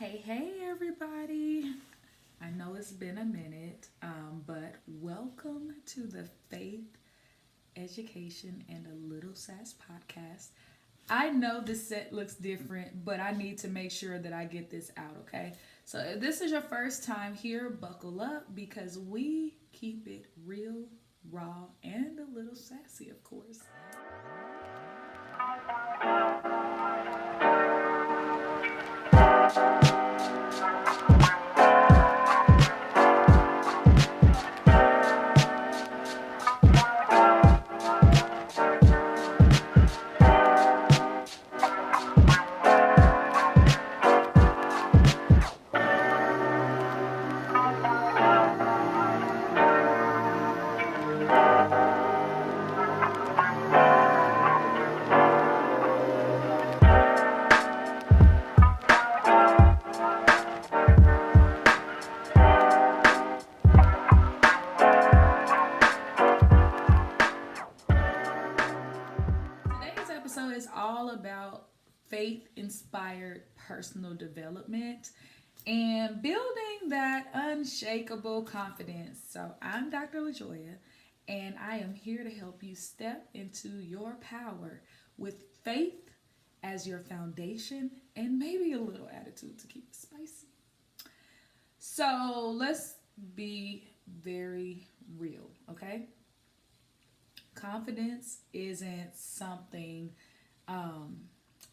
Hey, everybody. I know it's been a minute, but welcome to the Faith, Education, and a Little Sass podcast. I know this set looks different, but I need to make sure that I get this out, okay? So if this is your first time here, buckle up because we keep it real, raw, and a little sassy, of course. Today's episode is all about faith inspired personal development and building that unshakable confidence. So, I'm Dr. LaJoya, and I am here to help you step into your power with faith as your foundation and maybe a little attitude to keep it spicy. So, let's be very real, okay? Confidence isn't something, um,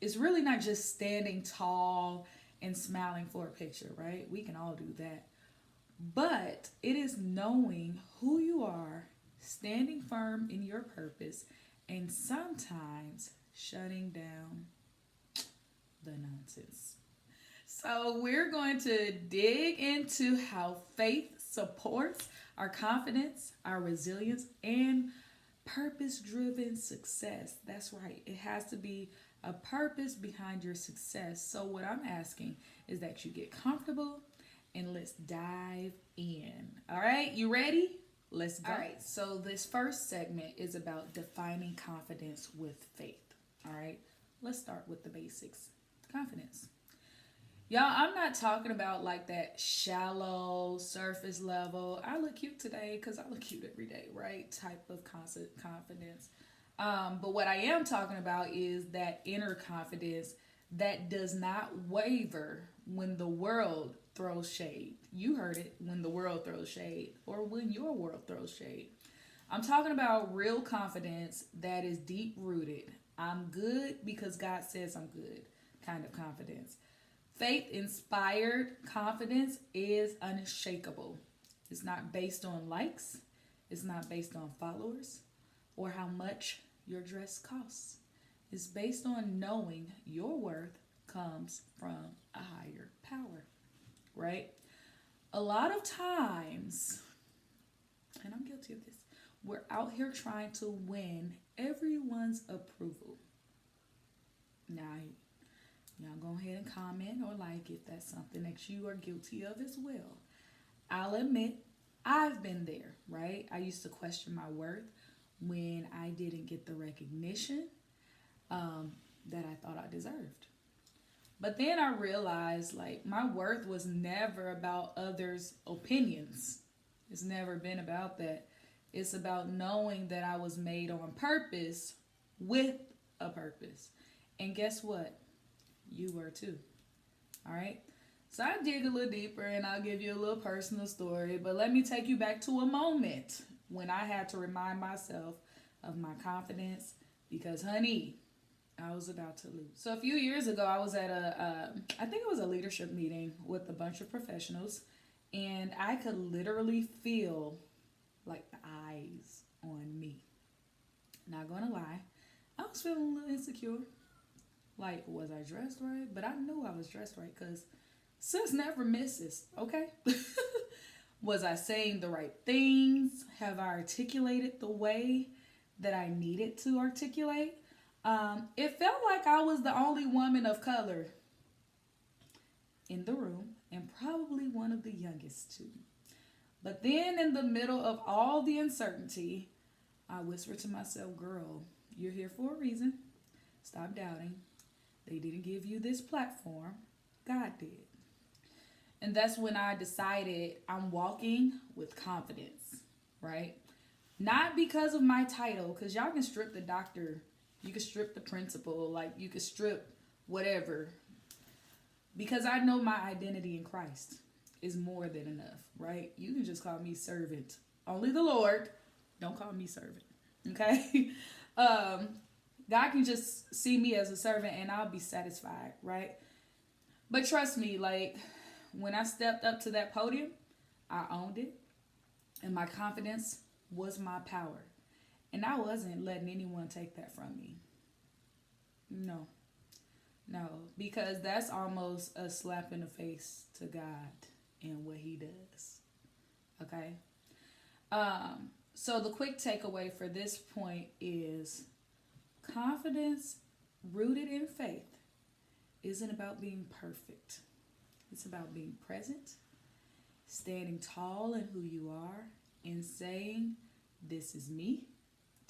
it's really not just standing tall and smiling for a picture, right? We can all do that. But it is knowing who you are, standing firm in your purpose, and sometimes shutting down the nonsense. So, we're going to dig into how faith supports our confidence, our resilience, and purpose driven success. That's right. It has to be a purpose behind your success. So, what I'm asking is that you get comfortable and let's dive in. All right, you ready? Let's go. All right, so this first segment is about defining confidence with faith. All right, let's start with the basics. Confidence. Y'all, I'm not talking about like that shallow surface level. I look cute today because I look cute every day, right? Type of confidence. But what I am talking about is that inner confidence that does not waver when the world throws shade. You heard it, when the world throws shade or when your world throws shade. I'm talking about real confidence that is deep rooted. I'm good because God says I'm good kind of confidence. Faith inspired confidence is unshakable. It's not based on likes, it's not based on followers, or how much your dress costs. It's based on knowing your worth comes from a higher power, right? A lot of times, and I'm guilty of this, we're out here trying to win everyone's approval. Now, y'all go ahead and comment or like if that's something that you are guilty of as well. I'll admit, I've been there, right? I used to question my worth when I didn't get the recognition that I thought I deserved. But then I realized like my worth was never about others' opinions. It's never been about that. It's about knowing that I was made on purpose with a purpose. And guess what? You were too. All right. So I dig a little deeper and I'll give you a little personal story. But let me take you back to a moment when I had to remind myself of my confidence because, honey, I was about to lose. So a few years ago, I was at I think it was a leadership meeting with a bunch of professionals. And I could literally feel like the eyes on me. Not going to lie. I was feeling a little insecure. Like, was I dressed right? But I knew I was dressed right because sis never misses, okay? Was I saying the right things? Have I articulated the way that I needed to articulate? It felt like I was the only woman of color in the room and probably one of the youngest too. But then in the middle of all the uncertainty, I whispered to myself, girl, you're here for a reason. Stop doubting. They didn't give you this platform. God did. And that's when I decided I'm walking with confidence, right? Not because of my title, because y'all can strip the doctor, you can strip the principal, like you can strip whatever. Because I know my identity in Christ is more than enough, right? You can just call me servant. Only the Lord. Don't call me servant. Okay? God can just see me as a servant and I'll be satisfied, right? But trust me, like when I stepped up to that podium, I owned it. And my confidence was my power. And I wasn't letting anyone take that from me. No. No. Because that's almost a slap in the face to God and what he does. Okay? So the quick takeaway for this point is confidence rooted in faith isn't about being perfect. It's about being present, standing tall in who you are, and saying, this is me,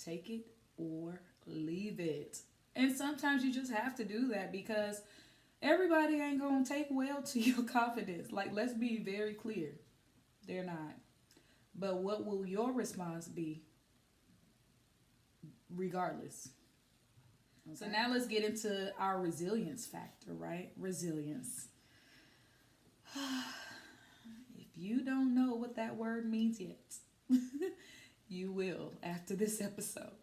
take it or leave it. And sometimes you just have to do that because everybody ain't going to take well to your confidence. Like, let's be very clear. They're not. But what will your response be regardless? Okay. So now let's get into our resilience factor, right? Resilience. If you don't know what that word means yet, you will after this episode.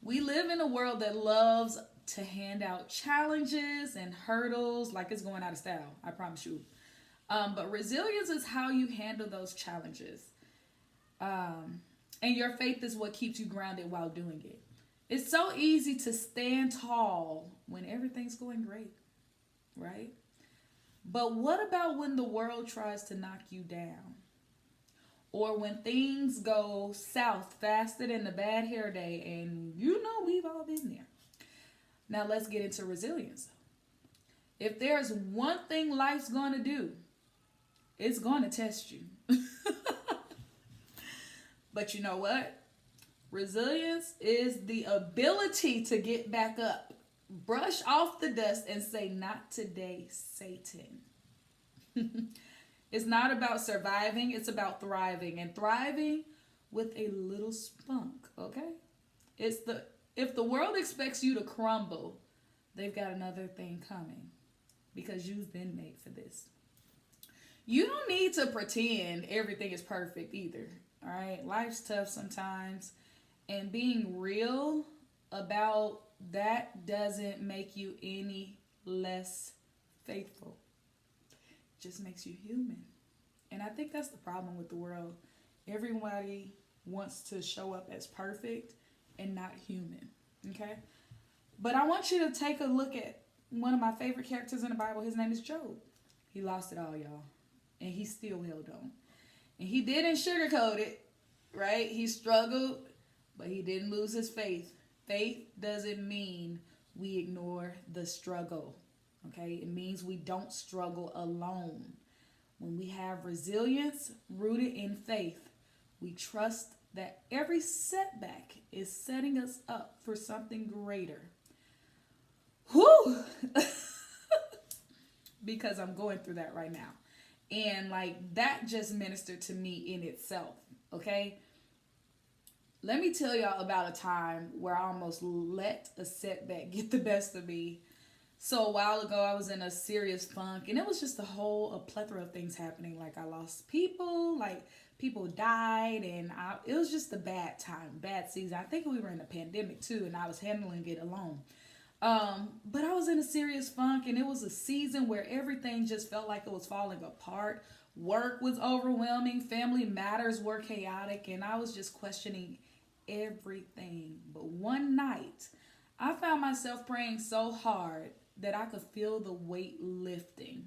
We live in a world that loves to hand out challenges and hurdles like it's going out of style, I promise you. But resilience is how you handle those challenges. And your faith is what keeps you grounded while doing it. It's so easy to stand tall when everything's going great, right? But what about when the world tries to knock you down? Or when things go south faster than the bad hair day, and you know we've all been there. Now let's get into resilience. If there's one thing life's going to do, it's going to test you. But you know what? Resilience is the ability to get back up, brush off the dust, and say, not today, Satan. It's not about surviving, it's about thriving. And thriving with a little spunk, okay? If the world expects you to crumble, they've got another thing coming because you've been made for this. You don't need to pretend everything is perfect either, all right? Life's tough sometimes. And being real about that doesn't make you any less faithful. It just makes you human. And I think that's the problem with the world. Everybody wants to show up as perfect and not human. Okay? But I want you to take a look at one of my favorite characters in the Bible. His name is Job. He lost it all, y'all. And he still held on. And he didn't sugarcoat it, right? He struggled, but he didn't lose his faith. Faith doesn't mean we ignore the struggle, okay? It means we don't struggle alone. When we have resilience rooted in faith, we trust that every setback is setting us up for something greater. Whew! Because I'm going through that right now. And like that just ministered to me in itself, okay? Let me tell y'all about a time where I almost let a setback get the best of me. So a while ago, I was in a serious funk, and it was just a plethora of things happening. Like I lost people, like people died, and it was just a bad time, bad season. I think we were in a pandemic too, and I was handling it alone. But I was in a serious funk, and it was a season where everything just felt like it was falling apart. Work was overwhelming, family matters were chaotic, and I was just questioning everything. But one night, I found myself praying so hard that I could feel the weight lifting.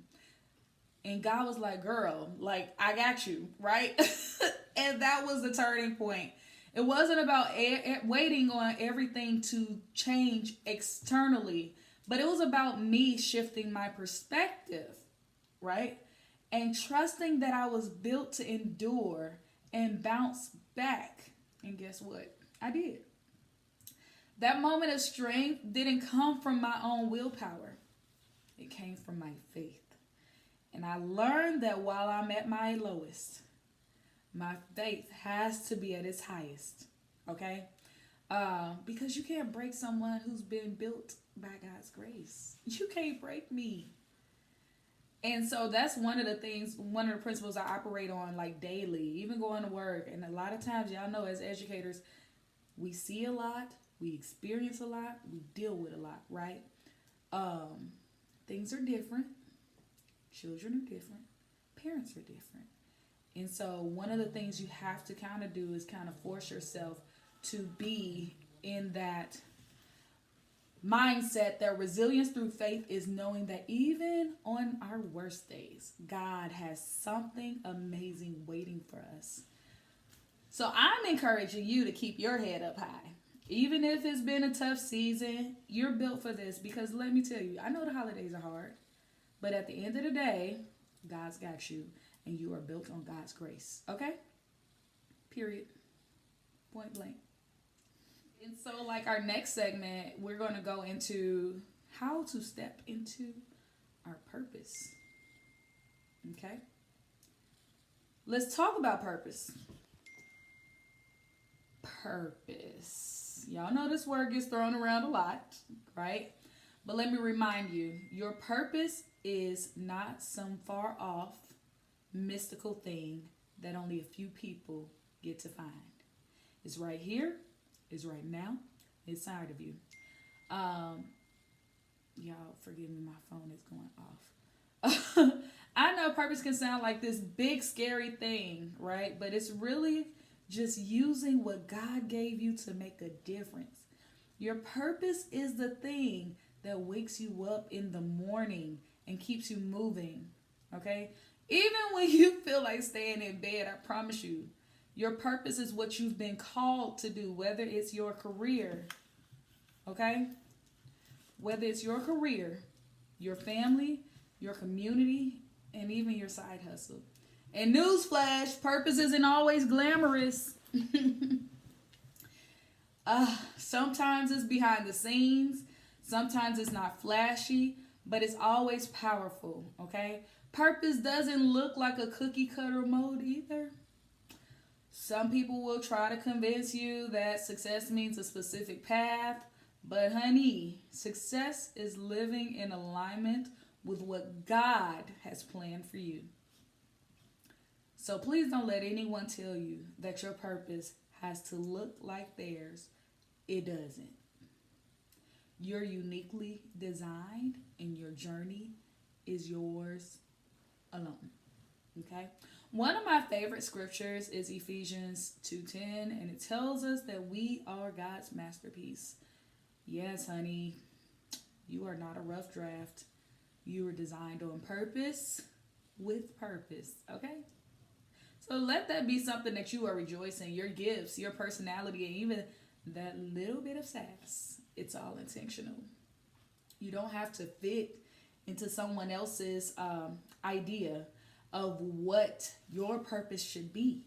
And God was like, girl, like, I got you, right? And that was the turning point. It wasn't about waiting on everything to change externally, but it was about me shifting my perspective, right? And trusting that I was built to endure and bounce back. And guess what? I did. That moment of strength didn't come from my own willpower. It came from my faith. And I learned that while I'm at my lowest, my faith has to be at its highest. Okay? Because you can't break someone who's been built by God's grace. You can't break me. And so that's one of the things, one of the principles I operate on like daily, even going to work. And a lot of times, y'all know as educators, we see a lot, we experience a lot, we deal with a lot, right? Things are different. Children are different. Parents are different. And so one of the things you have to kind of do is kind of force yourself to be in that mindset that resilience through faith is knowing that even on our worst days, God has something amazing waiting for us. So I'm encouraging you to keep your head up high. Even if it's been a tough season, you're built for this, because let me tell you, I know the holidays are hard, but at the end of the day, God's got you and you are built on God's grace. Okay? Period. Point blank. And so like our next segment, we're going to go into how to step into our purpose. Okay? Let's talk about purpose. Purpose. Y'all know this word gets thrown around a lot, right? But let me remind you, your purpose is not some far off mystical thing that only a few people get to find. It's right here. It's right now. Inside of you. Y'all forgive me, my phone is going off. I know purpose can sound like this big scary thing, right? But it's really just using what God gave you to make a difference. Your purpose is the thing that wakes you up in the morning and keeps you moving, okay? Even when you feel like staying in bed, I promise you, your purpose is what you've been called to do, whether it's your career, okay? Whether it's your career, your family, your community, and even your side hustle. And newsflash, purpose isn't always glamorous. Sometimes it's behind the scenes. Sometimes it's not flashy, but it's always powerful, okay? Purpose doesn't look like a cookie cutter mold either. Some people will try to convince you that success means a specific path, but honey, success is living in alignment with what God has planned for you. So please don't let anyone tell you that your purpose has to look like theirs. It doesn't. You're uniquely designed and your journey is yours alone. Okay? One of my favorite scriptures is Ephesians 2:10, and it tells us that we are God's masterpiece. Yes, honey, you are not a rough draft. You were designed on purpose with purpose, okay? So let that be something that you are rejoicing. Your gifts, your personality, and even that little bit of sass, it's all intentional. You don't have to fit into someone else's idea of what your purpose should be.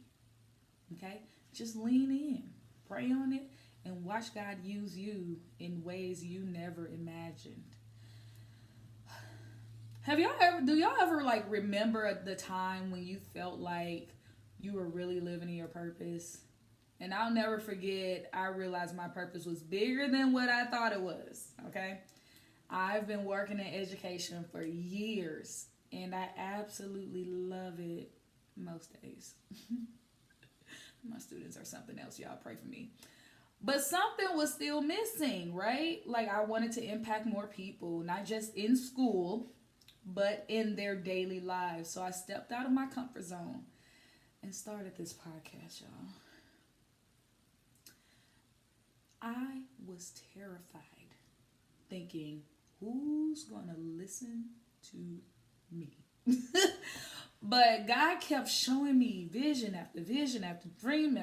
Okay? Just lean in, pray on it, and watch God use you in ways you never imagined. Do y'all ever like remember the time when you felt like you were really living in your purpose? And I'll never forget, I realized my purpose was bigger than what I thought it was, okay? I've been working in education for years, and I absolutely love it most days. My students are something else. Y'all pray for me. But something was still missing, right? Like I wanted to impact more people, not just in school, but in their daily lives. So I stepped out of my comfort zone and started this podcast, y'all. I was terrified, thinking, who's going to listen to me? But God kept showing me vision after vision after dream.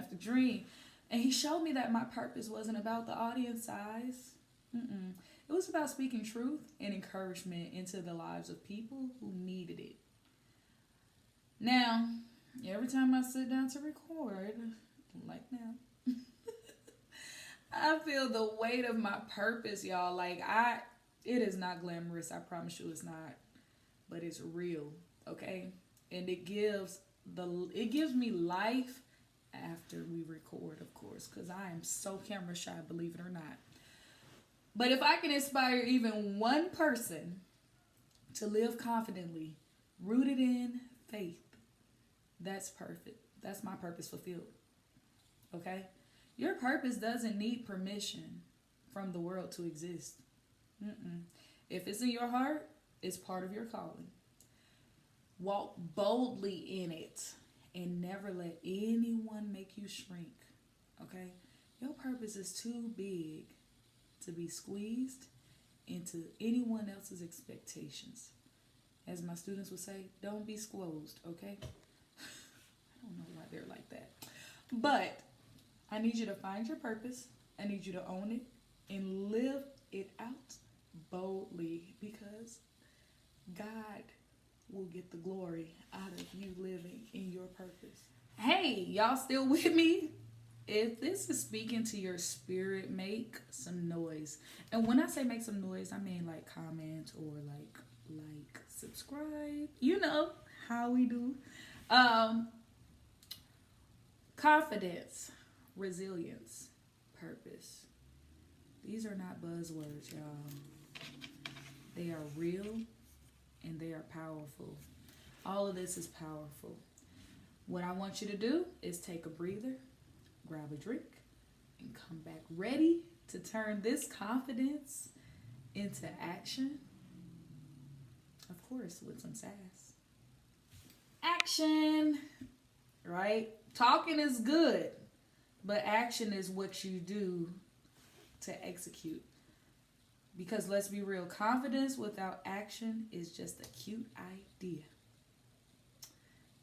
And he showed me that my purpose wasn't about the audience size. It was about speaking truth and encouragement into the lives of people who needed it. Now, every time I sit down to record, like now, I feel the weight of my purpose, y'all. Like it is not glamorous. I promise you it's not. But it's real. okay? And it gives me life after we record, of course, because I am so camera shy, believe it or not. But if I can inspire even one person to live confidently, rooted in faith, that's perfect. That's my purpose fulfilled. Okay? Your purpose doesn't need permission from the world to exist. Mm-mm. If it's in your heart, it's part of your calling. Walk boldly in it and never let anyone make you shrink. Okay? Your purpose is too big to be squeezed into anyone else's expectations. As my students would say, don't be squozed, okay? I don't know why they're like that. But I need you to find your purpose. I need you to own it and live it out boldly, because God will get the glory out of you living in your purpose. Hey, y'all still with me? If this is speaking to your spirit, make some noise. And when I say make some noise, I mean like comment or like subscribe. You know how we do. Confidence, resilience, purpose. These are not buzzwords, y'all. They are real and they are powerful. All of this is powerful. What I want you to do is take a breather, grab a drink, and come back ready to turn this confidence into action. Of course, with some sass. Action, right? Talking is good, but action is what you do to execute. Because let's be real, confidence without action is just a cute idea.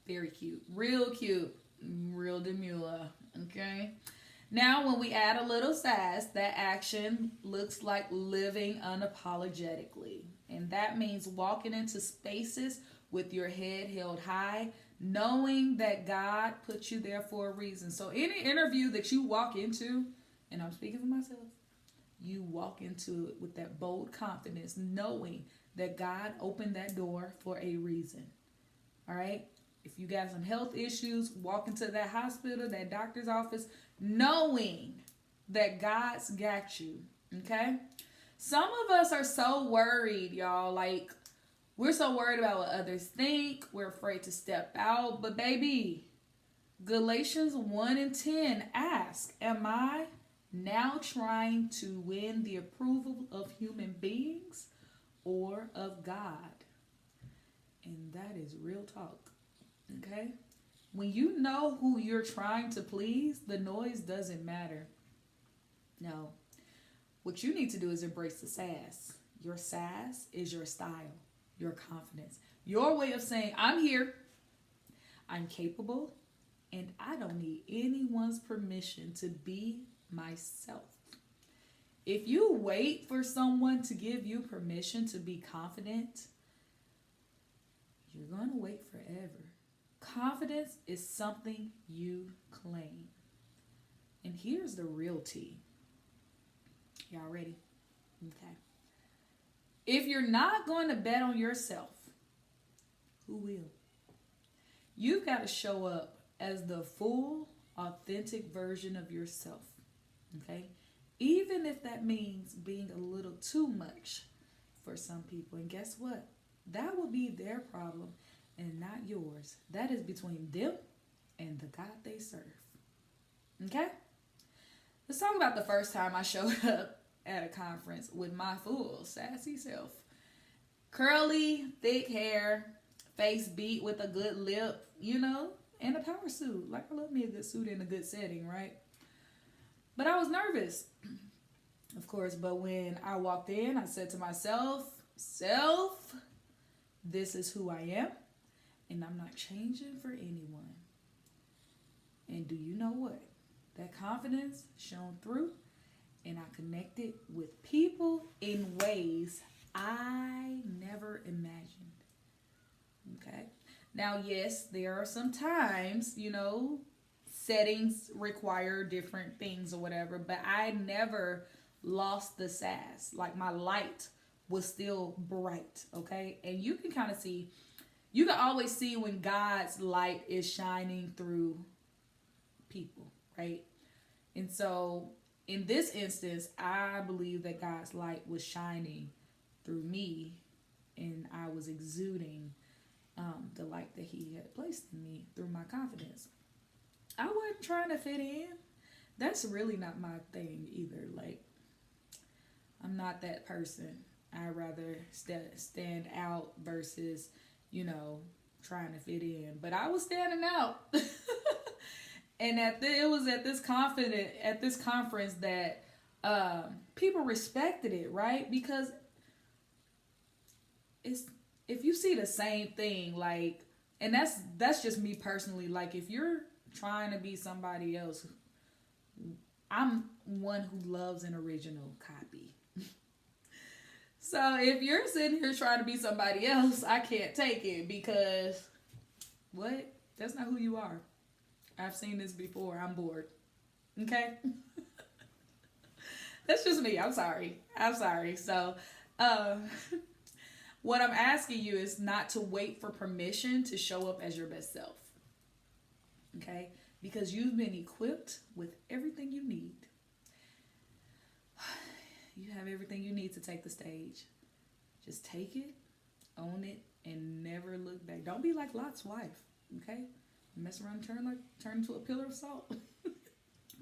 Very cute. Real cute. Real demure. Okay? Now, when we add a little sass, that action looks like living unapologetically. And that means walking into spaces with your head held high, knowing that God put you there for a reason. So any interview that you walk into, and I'm speaking for myself, you walk into it with that bold confidence, knowing that God opened that door for a reason. All right? If you got some health issues, walk into that hospital, that doctor's office, knowing that God's got you. Okay? Some of us are so worried, y'all. Like, we're so worried about what others think. We're afraid to step out. But baby, Galatians 1:10 ask, am I now trying to win the approval of human beings or of God? And that is real talk. Okay? When you know who you're trying to please, the noise doesn't matter. No. What you need to do is embrace the sass. Your sass is your style, your confidence, your way of saying, I'm here, I'm capable, and I don't need anyone's permission to be myself. If you wait for someone to give you permission to be confident, you're going to wait forever. Confidence is something you claim. And here's the real tea. Y'all ready? Okay. If you're not going to bet on yourself, who will? You've got to show up as the full, authentic version of yourself. Okay? Even if that means being a little too much for some people. And guess what? That will be their problem and not yours. That is between them and the God they serve. Okay? Let's talk about the first time I showed up at a conference with my full sassy self. Curly, thick hair, face beat with a good lip, you know, and a power suit. Like, I love me a good suit in a good setting, right? But I was nervous, of course. But when I walked in, I said to myself, self, this is who I am, and I'm not changing for anyone. And do you know what? That confidence shone through, and I connected with people in ways I never imagined. Okay? Now, yes, there are some times, you know, settings require different things or whatever, but I never lost the sass. Like, my light was still bright, okay? And you can kind of see You can always see when God's light is shining through people, right? And so in this instance, I believe that God's light was shining through me, and I was exuding the light that He had placed in me through my confidence. I wasn't trying to fit in. That's really not my thing either. Like, I'm not that person. I rather stand out versus, trying to fit in. But I was standing out. And it was at this conference that people respected it, right? Because if you see the same thing, like, and that's just me personally. Like, if you're trying to be somebody else, I'm one who loves an original copy. So if you're sitting here trying to be somebody else, I can't take it, because what? That's not who you are. I've seen this before. I'm bored. Okay? That's just me. I'm sorry. So, what I'm asking you is not to wait for permission to show up as your best self. Okay? Because you've been equipped with everything you need. You have everything you need to take the stage. Just take it, own it, and never look back. Don't be like Lot's wife, okay? Mess around and turn into a pillar of salt.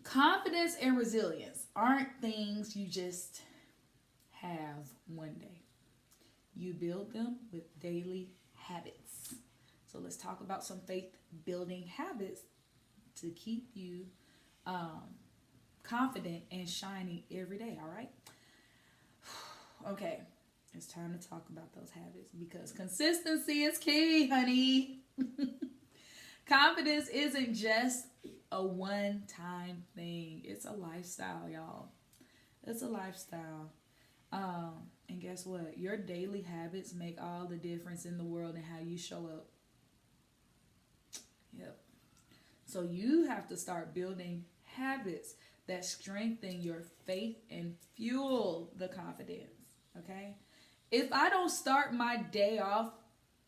Confidence and resilience aren't things you just have one day. You build them with daily habits. So let's talk about some faith-building habits to keep you confident and shining every day, all right? Okay, it's time to talk about those habits, because consistency is key, honey. Confidence isn't just a one-time thing. It's a lifestyle, y'all. It's a lifestyle. And guess what? Your daily habits make all the difference in the world in how you show up. Yep. So you have to start building habits that strengthen your faith and fuel the confidence. Okay? If I don't start my day off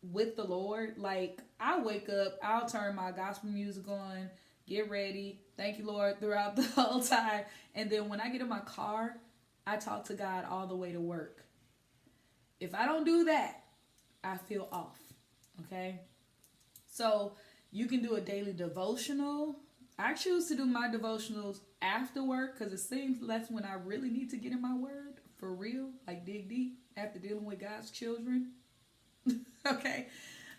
with the Lord, like, I wake up, I'll turn my gospel music on, get ready, thank you, Lord, throughout the whole time. And then when I get in my car, I talk to God all the way to work. If I don't do that, I feel off. Okay? So you can do a daily devotional. I choose to do my devotionals after work, because it seems that's when I really need to get in my word for real, like dig deep after dealing with God's children. Okay,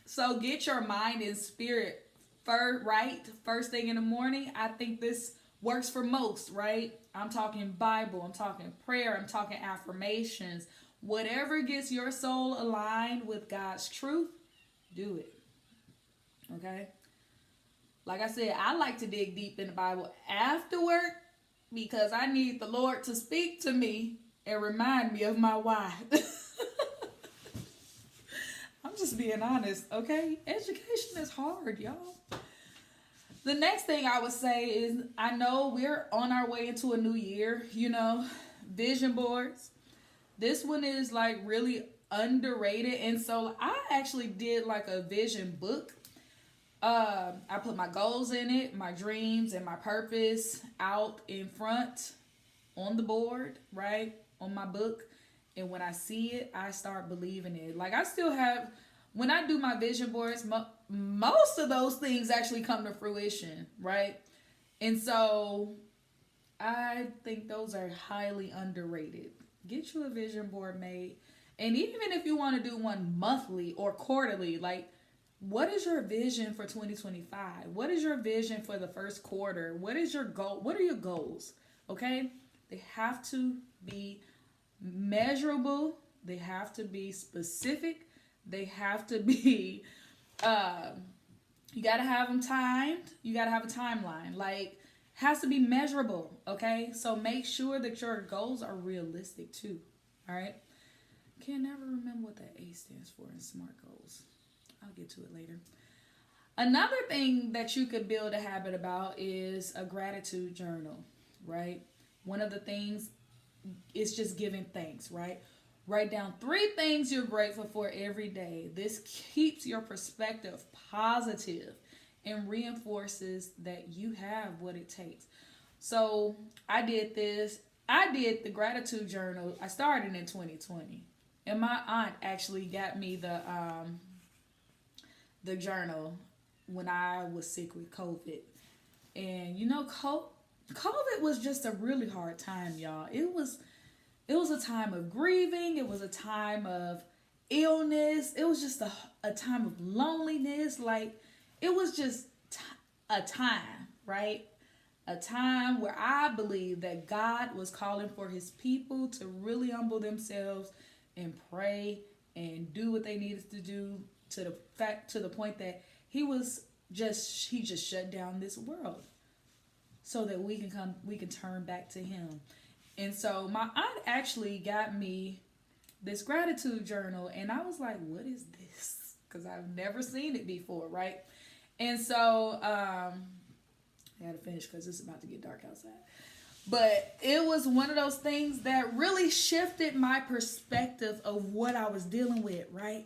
so get your mind and spirit right first thing in the morning. I think this works for most, right? I'm talking Bible, I'm talking prayer, I'm talking affirmations. Whatever gets your soul aligned with God's truth, do it. Okay? Like I said, I like to dig deep in the Bible after work, because I need the Lord to speak to me and remind me of my why. I'm just being honest, okay? Education is hard, y'all. The next thing I would say is, I know we're on our way into a new year, vision boards. This one is like really underrated. And so I actually did like a vision book. I put my goals in it, my dreams and my purpose out in front on the board, right? On my book. And when I see it, I start believing it. Like, I still have, when I do my vision boards, most of those things actually come to fruition, right? And so I think those are highly underrated. Get you a vision board made. And even if you want to do one monthly or quarterly, like, what is your vision for 2025? What is your vision for the first quarter? What is your goal? What are your goals? Okay? They have to be measurable. They have to be specific. They have to be, you got to have them timed. You got to have a timeline. Like, has to be measurable. Okay? So make sure that your goals are realistic too. All right? Can't never remember what that A stands for in SMART goals. I'll get to it later. Another thing that you could build a habit about is a gratitude journal, right? One of the things is just giving thanks, right? Write down 3 things you're grateful for every day. This keeps your perspective positive and reinforces that you have what it takes. So I did this. I did the gratitude journal. I started in 2020, and my aunt actually got me the journal when I was sick with COVID. And COVID was just a really hard time, y'all. It was a time of grieving. It was a time of illness. It was just a time of loneliness. Like, it was just a time, right? A time where I believe that God was calling for his people to really humble themselves and pray and do what they needed to do, to the point that he just shut down this world so that we can turn back to him. And so my aunt actually got me this gratitude journal, and I was like, what is this? Because I've never seen it before, right? And so I had to finish because it's about to get dark outside. But it was one of those things that really shifted my perspective of what I was dealing with, right?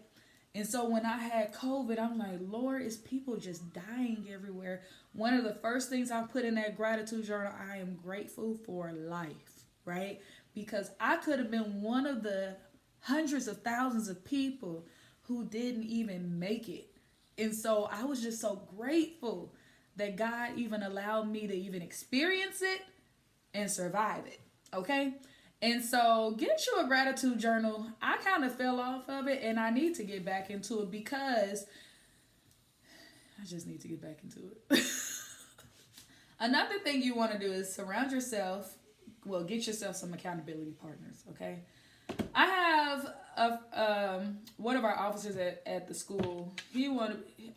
And so when I had COVID, I'm like, Lord, is people just dying everywhere? One of the first things I put in that gratitude journal, I am grateful for life, right? Because I could have been one of the hundreds of thousands of people who didn't even make it. And so I was just so grateful that God even allowed me to even experience it and survive it, okay? And so get you a gratitude journal. I kind of fell off of it, and I need to get back into it because I just need to get back into it. Another thing you want to do is surround yourself, get yourself some accountability partners, okay? I have one of our officers at the school.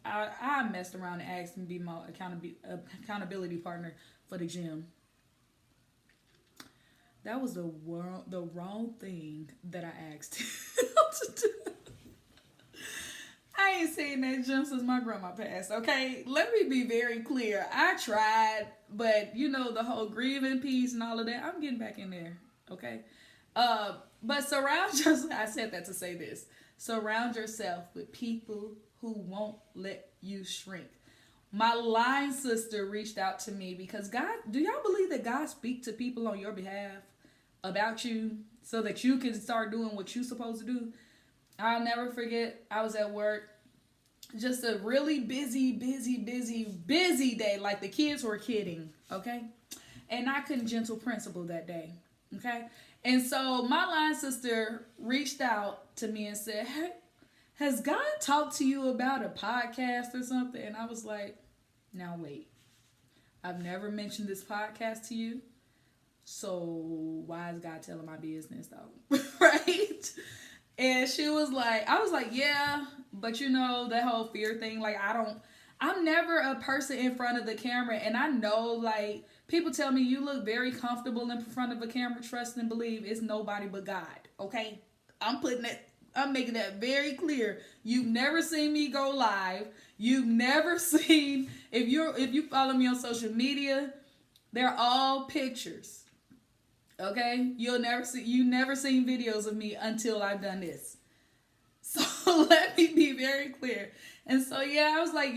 I messed around and asked him to be my accountability partner for the gym. That was the wrong thing that I asked him to do. I ain't seen that gym since my grandma passed, okay? Let me be very clear. I tried, but the whole grieving piece and all of that, I'm getting back in there, okay? But surround yourself, I said that to say this. Surround yourself with people who won't let you shrink. My line sister reached out to me because do y'all believe that God speaks to people on your behalf about you so that you can start doing what you're supposed to do? I'll never forget, I was at work, just a really busy day. Like, the kids were kidding, okay? And I couldn't gentle principal that day, okay? And so my line sister reached out to me and said, hey, has God talked to you about a podcast or something? And I was like, now wait. I've never mentioned this podcast to you. So why is God telling my business though? Right? And she was like, I was like, yeah, but that whole fear thing, like, I'm never a person in front of the camera. And I know, like, people tell me you look very comfortable in front of a camera. Trust and believe it's nobody but God. Okay. I'm making that very clear. You've never seen me go live. You've never seen, if you follow me on social media, they're all pictures. Okay? You never seen videos of me until I've done this. So let me be very clear. And so, I was like,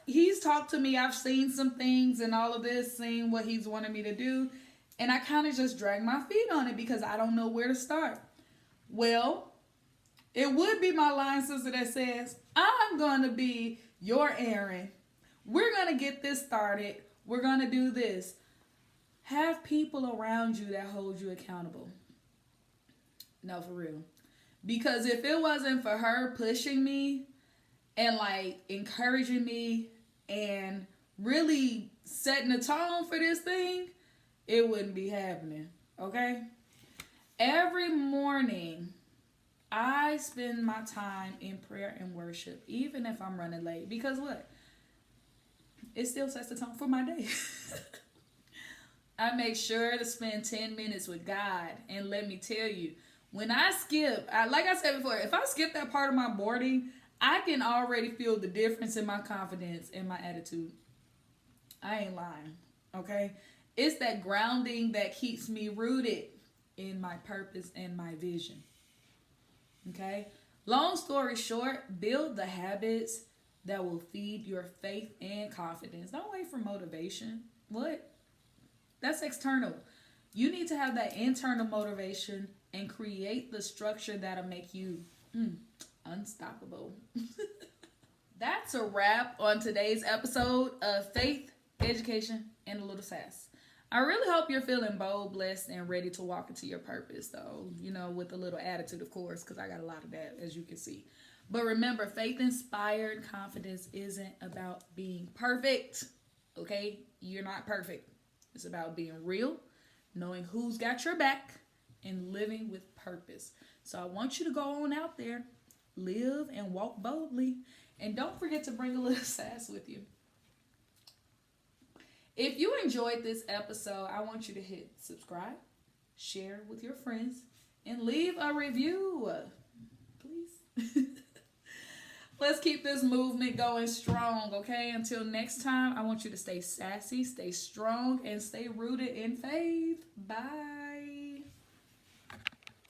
he's talked to me. I've seen some things and all of this, seen what he's wanted me to do. And I kind of just dragged my feet on it because I don't know where to start. Well, it would be my line sister that says, I'm going to be your Aaron. We're going to get this started. We're going to do this. Have people around you that hold you accountable. No, for real. Because if it wasn't for her pushing me and, like, encouraging me and really setting the tone for this thing, it wouldn't be happening. Okay? Every morning, I spend my time in prayer and worship, even if I'm running late. Because what? It still sets the tone for my day. I make sure to spend 10 minutes with God. And let me tell you, when I skip, like I said before, if I skip that part of my boarding, I can already feel the difference in my confidence and my attitude. I ain't lying, okay? It's that grounding that keeps me rooted in my purpose and my vision. Okay? Long story short, build the habits that will feed your faith and confidence. Don't wait for motivation. What? That's external. You need to have that internal motivation and create the structure that'll make you unstoppable. That's a wrap on today's episode of Faith, Education, and a Little Sass. I really hope you're feeling bold, blessed, and ready to walk into your purpose, though. With a little attitude, of course, because I got a lot of that, as you can see. But remember, faith-inspired confidence isn't about being perfect, okay? You're not perfect. It's about being real, knowing who's got your back, and living with purpose. So I want you to go on out there, live and walk boldly, and don't forget to bring a little sass with you. If you enjoyed this episode, I want you to hit subscribe, share with your friends, and leave a review. Please. Let's keep this movement going strong, okay? Until next time, I want you to stay sassy, stay strong, and stay rooted in faith. Bye.